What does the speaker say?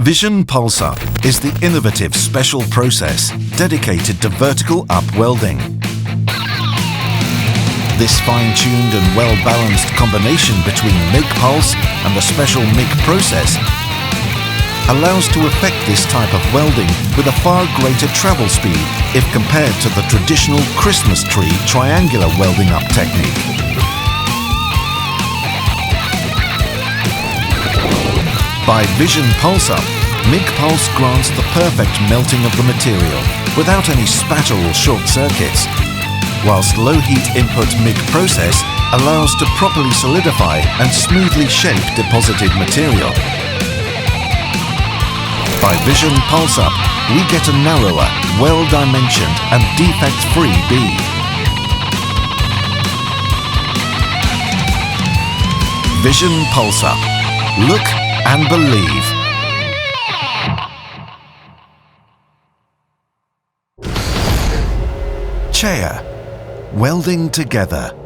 Vision Pulse UP is the innovative special process dedicated to vertical up welding. This fine-tuned and well-balanced combination between MIG pulse and the special MIG process allows to effect this type of welding with a far greater travel speed if compared to the traditional Christmas tree triangular welding up technique. By Vision Pulse UP, MIG pulse grants the perfect melting of the material without any spatter or short circuits, whilst low heat input MIG process allows to properly solidify and smoothly shape deposited material. By Vision Pulse UP, we get a narrower, well-dimensioned and defect-free bead. Vision Pulse UP. Look and believe. CEA, welding together.